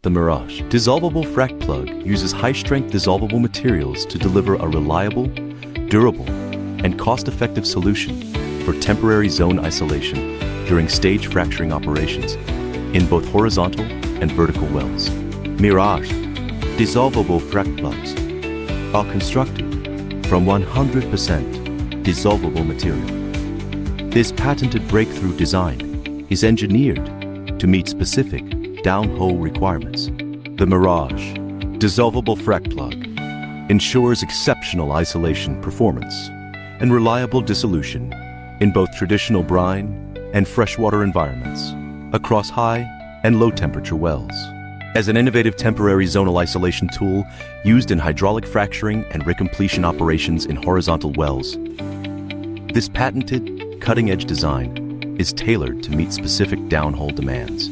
The Mirage dissolvable frac plug uses high-strength dissolvable materials to deliver a reliable, durable, and cost-effective solution for temporary zone isolation during stage fracturing operations in both horizontal and vertical wells. Mirage dissolvable frac plugs are constructed from 100% dissolvable material. This patented breakthrough design is engineered to meet specific downhole requirements. The Mirage dissolvable frac plug ensures exceptional isolation performance and reliable dissolution in both traditional brine and freshwater environments across high and low temperature wells. As an innovative temporary zonal isolation tool used in hydraulic fracturing and recompletion operations in horizontal wells, this patented, cutting-edge design is tailored to meet specific downhole demands.